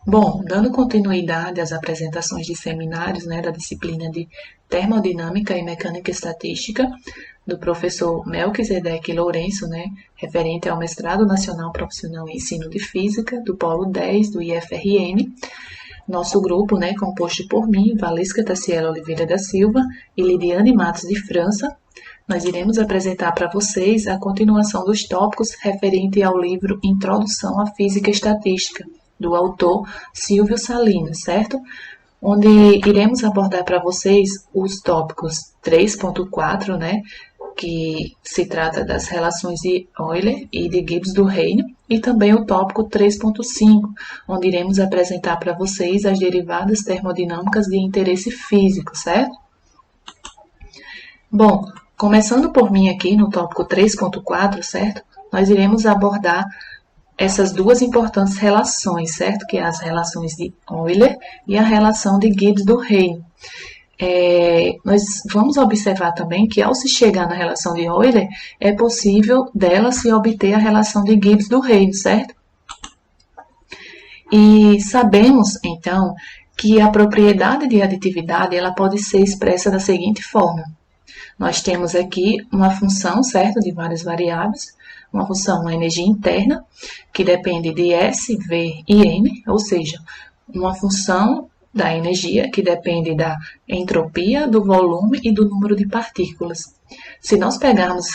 Bom, dando continuidade às apresentações de seminários, da disciplina de Termodinâmica e Mecânica Estatística, do professor Melquisedeque Lourenço, referente ao Mestrado Nacional Profissional em Ensino de Física, do Polo 10 do IFRN, nosso grupo, composto por mim, Valesca Tassiela Oliveira da Silva e Lidiane Matos de França, nós iremos apresentar para vocês a continuação dos tópicos referente ao livro Introdução à Física Estatística, do autor Silvio Salinas, certo? Onde iremos abordar para vocês os tópicos 3.4, que se trata das relações de Euler e de Gibbs do Reino, e também o tópico 3.5, onde iremos apresentar para vocês as derivadas termodinâmicas de interesse físico, certo? Bom, começando por mim aqui no tópico 3.4, certo? Nós iremos abordar essas duas importantes relações, certo? Que é as relações de Euler e a relação de Gibbs do Reino. Nós vamos observar também que ao se chegar na relação de Euler, é possível dela se obter a relação de Gibbs do Reino, certo? E sabemos, então, que a propriedade de aditividade ela pode ser expressa da seguinte forma. Nós temos aqui uma função, certo, de várias variáveis, uma função, uma energia interna, que depende de S, V e N, ou seja, uma função da energia que depende da entropia, do volume e do número de partículas. Se nós pegarmos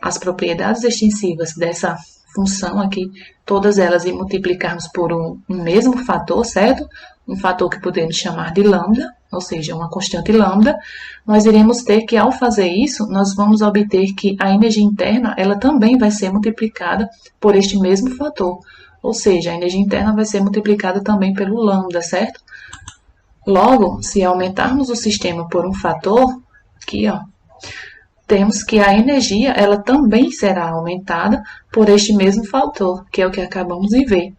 as propriedades extensivas dessa função aqui, todas elas, e multiplicarmos por um mesmo fator, certo? Um fator que podemos chamar de lambda, ou seja, uma constante lambda, nós iremos ter que, ao fazer isso, nós vamos obter que a energia interna ela também vai ser multiplicada por este mesmo fator. Ou seja, a energia interna vai ser multiplicada também pelo lambda, certo? Logo, se aumentarmos o sistema por um fator, aqui, ó, temos que a energia ela também será aumentada por este mesmo fator, que é o que acabamos de ver.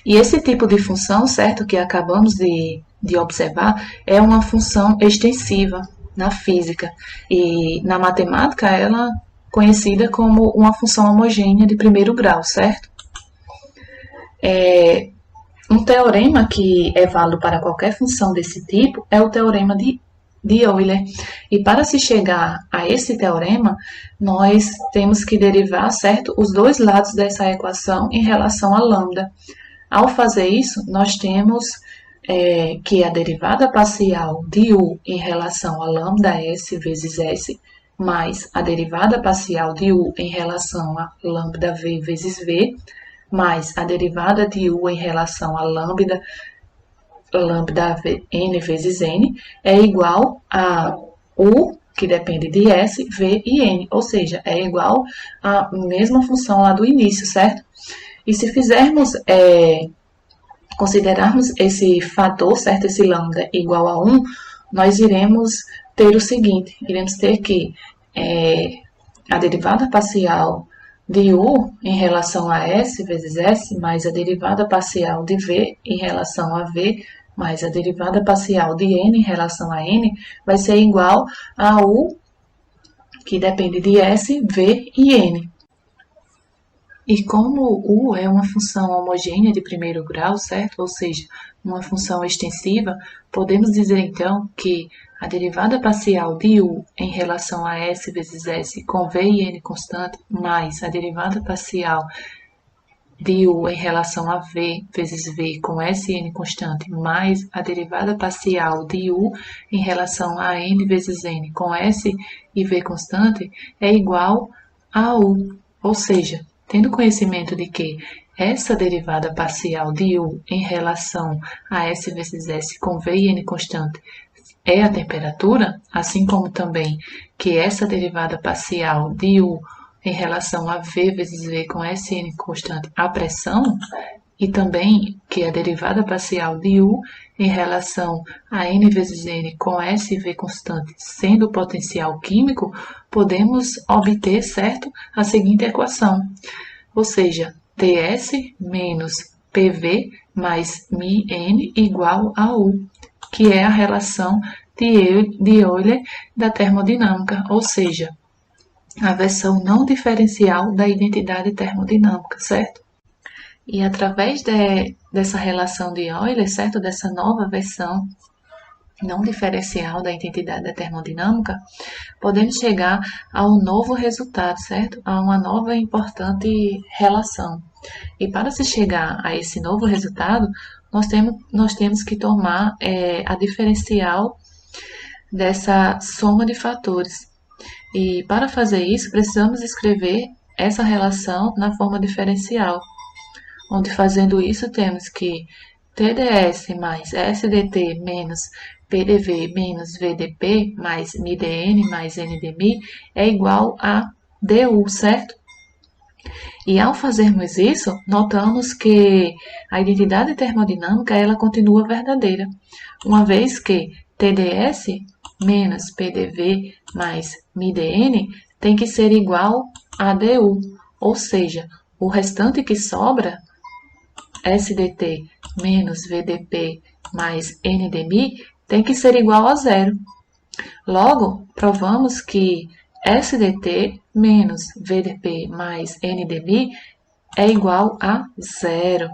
E esse tipo de função, certo, que acabamos de observar, é uma função extensiva na física. E na matemática, ela é conhecida como uma função homogênea de primeiro grau, certo? Um teorema que é válido para qualquer função desse tipo é o teorema de Euler. E para se chegar a esse teorema, nós temos que derivar, certo, os dois lados dessa equação em relação a lambda. Ao fazer isso, nós temos que a derivada parcial de U em relação a lambda S vezes S, mais a derivada parcial de U em relação a lambda V vezes V, mais a derivada de U em relação a lambda N vezes N, é igual a U, que depende de S, V e N, ou seja, é igual à mesma função lá do início, certo? E se considerarmos esse fator, certo, esse lambda igual a 1, nós iremos ter o seguinte, iremos ter que a derivada parcial de U em relação a S vezes S, mais a derivada parcial de V em relação a V, mais a derivada parcial de N em relação a N, vai ser igual a U, que depende de S, V e N. E como U é uma função homogênea de primeiro grau, certo? Ou seja, uma função extensiva, podemos dizer então que a derivada parcial de U em relação a S vezes S com V e N constante, mais a derivada parcial de U em relação a V vezes V com S e N constante, mais a derivada parcial de U em relação a N vezes N com S e V constante, é igual a U. Ou seja, tendo conhecimento de que essa derivada parcial de U em relação a S vezes S com V e N constante é a temperatura, assim como também que essa derivada parcial de U em relação a V vezes V com S e N constante a pressão, e também que a derivada parcial de U em relação a N vezes N com S e V constante sendo o potencial químico, podemos obter, certo, a seguinte equação. Ou seja, Ts menos PV mais μN igual a U, que é a relação de Euler da termodinâmica, ou seja, a versão não diferencial da identidade termodinâmica, certo? E através dessa relação de Euler, certo? Dessa nova versão não diferencial da identidade da termodinâmica, podemos chegar a um novo resultado, certo? A uma nova e importante relação. E para se chegar a esse novo resultado, nós temos que tomar a diferencial dessa soma de fatores. E para fazer isso, precisamos escrever essa relação na forma diferencial, onde fazendo isso temos que TdS mais SdT menos PDV menos VdP mais μdN mais NdMi é igual a du, certo? E ao fazermos isso, notamos que a identidade termodinâmica ela continua verdadeira, uma vez que TdS menos PDV mais μdN tem que ser igual a du, ou seja, o restante que sobra, SdT menos VdP mais NdMi, tem que ser igual a zero. Logo, provamos que SdT menos VdP mais NdMi é igual a zero.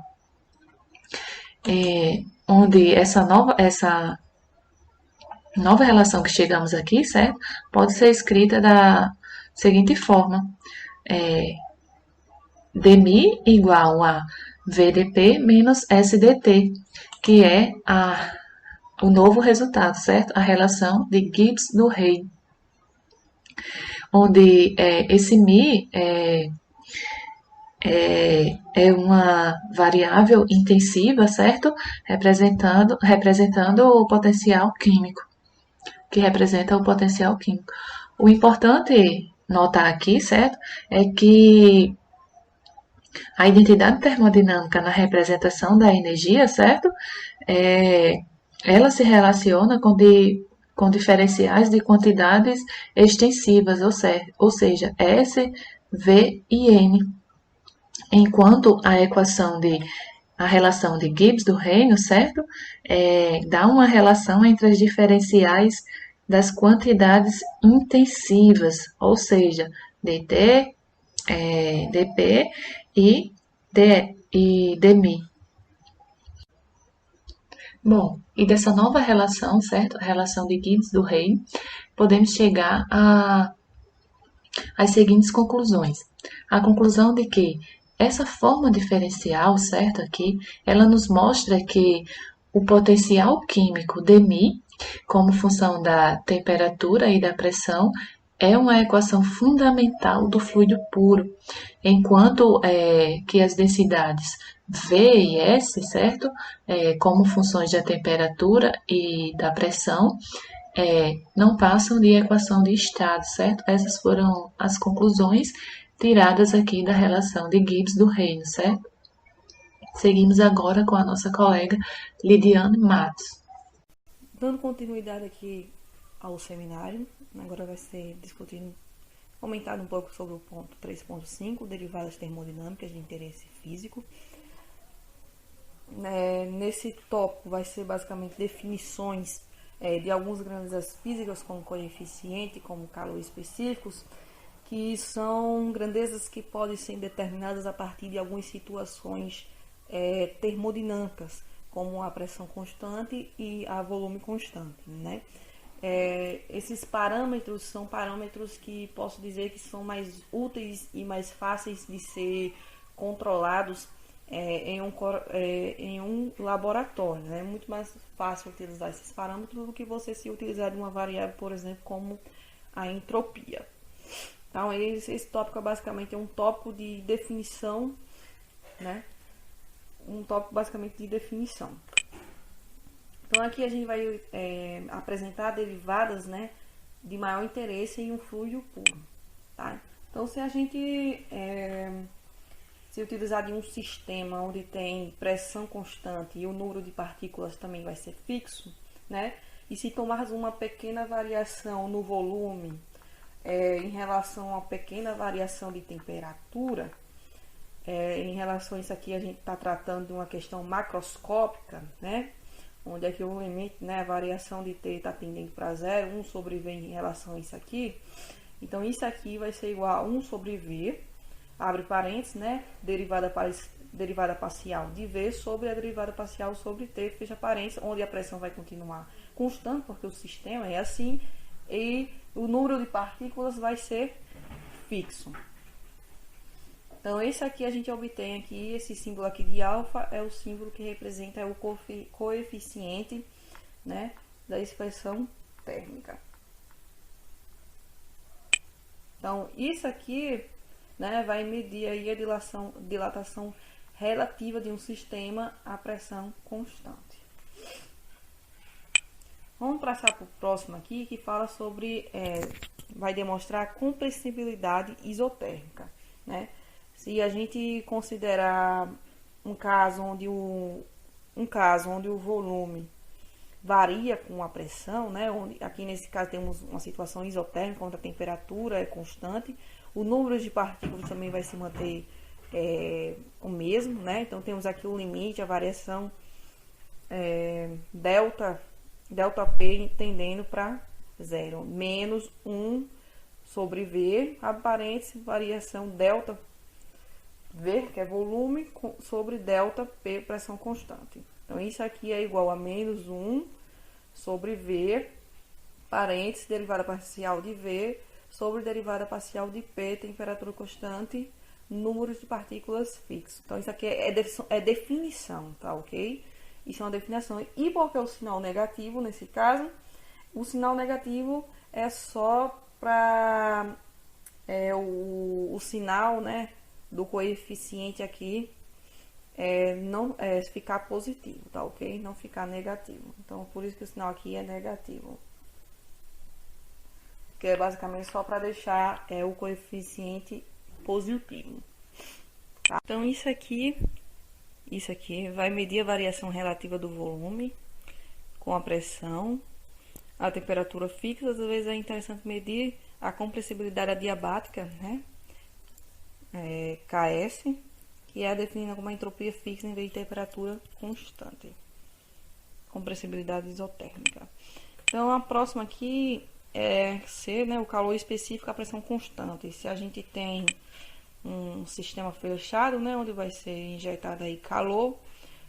Onde essa nova relação que chegamos aqui, certo? Pode ser escrita da seguinte forma. dmi igual a VdP menos SdT, que é o novo resultado, certo? A relação de Gibbs do Rey, onde esse mi é uma variável intensiva, certo? Representando o potencial químico, que representa o potencial químico. O importante notar aqui, certo? É que a identidade termodinâmica na representação da energia, certo? Ela se relaciona com diferenciais de quantidades extensivas, ou seja, S, V e N. Enquanto a relação de Gibbs do Reino, certo? Dá uma relação entre as diferenciais das quantidades intensivas, ou seja, dt, dp e dmi. Bom, e dessa nova relação, certo? A relação de Gibbs do Rey, podemos chegar às seguintes conclusões. A conclusão de que essa forma diferencial, certo, aqui, ela nos mostra que o potencial químico dmi, como função da temperatura e da pressão, é uma equação fundamental do fluido puro, enquanto que as densidades V e S, certo, como funções da temperatura e da pressão, não passam de equação de estado, certo? Essas foram as conclusões tiradas aqui da relação de Gibbs do Reino, certo? Seguimos agora com a nossa colega Lidiane Matos. Dando continuidade aqui ao seminário, agora vai ser comentado um pouco sobre o ponto 3.5, derivadas termodinâmicas de interesse físico. Nesse tópico vai ser basicamente definições de algumas grandezas físicas como coeficiente, como calor específicos, que são grandezas que podem ser determinadas a partir de algumas situações termodinâmicas, como a pressão constante e a volume constante, né? Esses parâmetros são parâmetros que posso dizer que são mais úteis e mais fáceis de ser controlados em um laboratório. É muito mais fácil utilizar esses parâmetros do que você se utilizar de uma variável, por exemplo, como a entropia. Então, esse tópico basicamente é um tópico de definição, né? Um tópico basicamente de definição. Então, aqui a gente vai apresentar derivadas, né, de maior interesse em um fluido puro. Tá? Então, se a gente se utilizar de um sistema onde tem pressão constante e o número de partículas também vai ser fixo, né? E se tomarmos uma pequena variação no volume em relação a uma pequena variação de temperatura, em relação a isso aqui a gente está tratando de uma questão macroscópica, né? Onde é que o limite, né, a variação de t está tendendo para zero, 1 sobre v em relação a isso aqui. Então, isso aqui vai ser igual a 1 sobre v, abre parênteses, né, derivada derivada parcial de V sobre a derivada parcial sobre T, fecha parênteses, onde a pressão vai continuar constante, porque o sistema é assim, e o número de partículas vai ser fixo. Então, esse aqui a gente obtém aqui, esse símbolo aqui de alfa é o símbolo que representa o coeficiente, né, da expressão térmica. Então, isso aqui, né, vai medir aí a dilatação relativa de um sistema à pressão constante. Vamos passar para o próximo aqui, que fala sobre, vai demonstrar a compressibilidade isotérmica, né? Se a gente considerar um caso onde o volume varia com a pressão, né? Aqui nesse caso temos uma situação isotérmica, onde a temperatura é constante, o número de partículas também vai se manter o mesmo, né? Então temos aqui o limite, a variação delta P tendendo para zero, menos 1 sobre V, parênteses, variação delta V, que é volume, sobre delta P, pressão constante. Então, isso aqui é igual a menos 1 sobre V, parênteses, derivada parcial de V, sobre derivada parcial de P, temperatura constante, números de partículas fixos. Então, isso aqui é definição, tá ok? Isso é uma definição. E por que o sinal negativo, nesse caso? O sinal negativo é só para o sinal, né, do coeficiente aqui não ficar positivo, tá ok? Não ficar negativo. Então, por isso que o sinal aqui é negativo. Que é basicamente só para deixar o coeficiente positivo. Tá? Então, isso aqui vai medir a variação relativa do volume com a pressão, a temperatura fixa. Às vezes é interessante medir a compressibilidade adiabática, né? KS, que é definida como a entropia fixa em vez de temperatura constante. Compressibilidade isotérmica. Então, a próxima aqui é C, né? O calor específico à pressão constante. Se a gente tem um sistema fechado, né, onde vai ser injetado aí calor,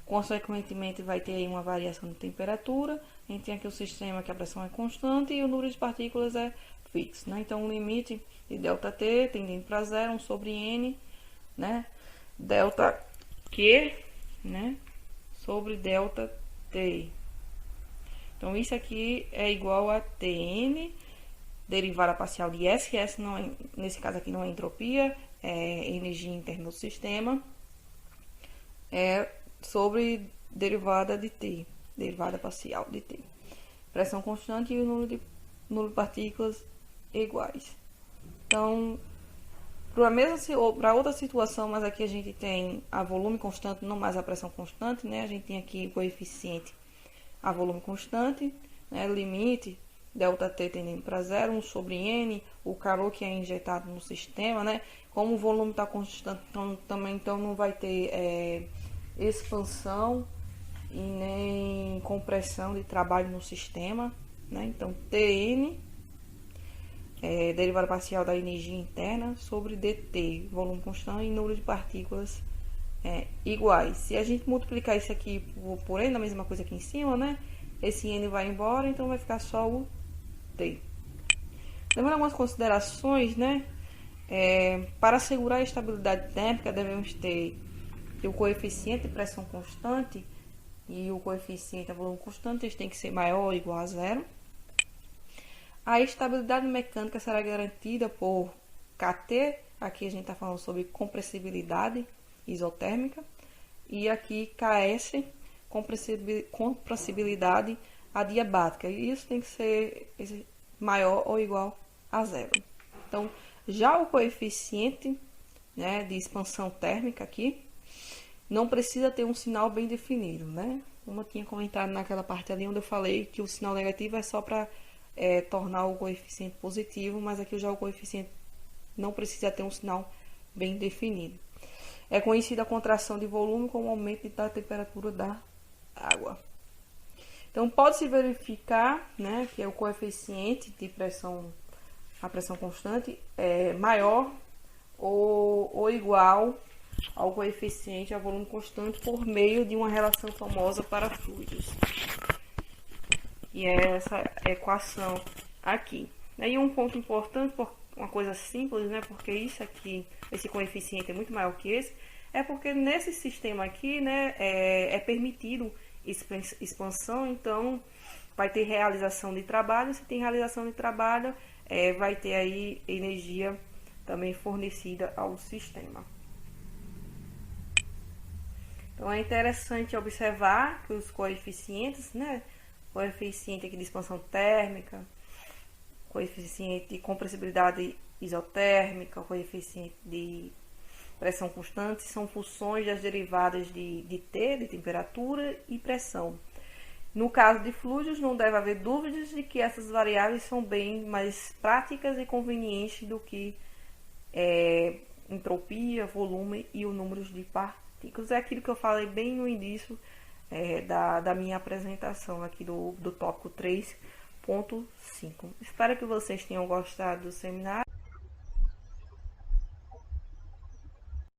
consequentemente vai ter aí uma variação de temperatura. A gente tem aqui o sistema que a pressão é constante e o número de partículas é fixo, né? Então o limite de ΔT tendendo para zero, 1 sobre N, né, ΔQ, né, sobre ΔT. Então isso aqui é igual a Tn, derivada parcial de S, que S não é, nesse caso aqui não é entropia, é energia interna do sistema, sobre derivada de T, derivada parcial de T. Pressão constante e o número de partículas iguais. Então, para outra situação, mas aqui a gente tem a volume constante, não mais a pressão constante, né? A gente tem aqui o coeficiente a volume constante, né? Limite ΔT tendendo para zero, 1 sobre N, o calor que é injetado no sistema, né? Como o volume está constante, então não vai ter expansão e nem compressão de trabalho no sistema, né? Então, Tn, derivada parcial da energia interna, sobre dt, volume constante e número de partículas iguais. Se a gente multiplicar isso aqui por N, a mesma coisa aqui em cima, né? Esse N vai embora, então vai ficar só o T. Lembrando algumas considerações, né? Para assegurar a estabilidade térmica, devemos ter o coeficiente de pressão constante e o coeficiente de volume constante, eles têm que ser maior ou igual a zero. A estabilidade mecânica será garantida por Kt, aqui a gente está falando sobre compressibilidade isotérmica, e aqui Ks, compressibilidade adiabática, e isso tem que ser maior ou igual a zero. Então, já o coeficiente, né, de expansão térmica aqui, não precisa ter um sinal bem definido, né? Como eu tinha comentado naquela parte ali onde eu falei que o sinal negativo é só para tornar o coeficiente positivo, mas aqui já o coeficiente não precisa ter um sinal bem definido. É conhecida a contração de volume como aumento da temperatura da água. Então, pode-se verificar, né, que o coeficiente de pressão, a pressão constante, é maior ou igual ao coeficiente a volume constante por meio de uma relação famosa para fluidos. E é essa equação aqui. Aí um ponto importante, uma coisa simples, né, porque isso aqui, esse coeficiente é muito maior que esse, é porque nesse sistema aqui, né, é permitido expansão, então vai ter realização de trabalho. Se tem realização de trabalho, vai ter aí energia também fornecida ao sistema. Então é interessante observar que os coeficientes, né, coeficiente aqui de expansão térmica, coeficiente de compressibilidade isotérmica, coeficiente de pressão constante, são funções das derivadas de T, de temperatura e pressão. No caso de fluidos, não deve haver dúvidas de que essas variáveis são bem mais práticas e convenientes do que entropia, volume e o número de partículas. É aquilo que eu falei bem no início da minha apresentação aqui do tópico 3.5. Espero que vocês tenham gostado do seminário.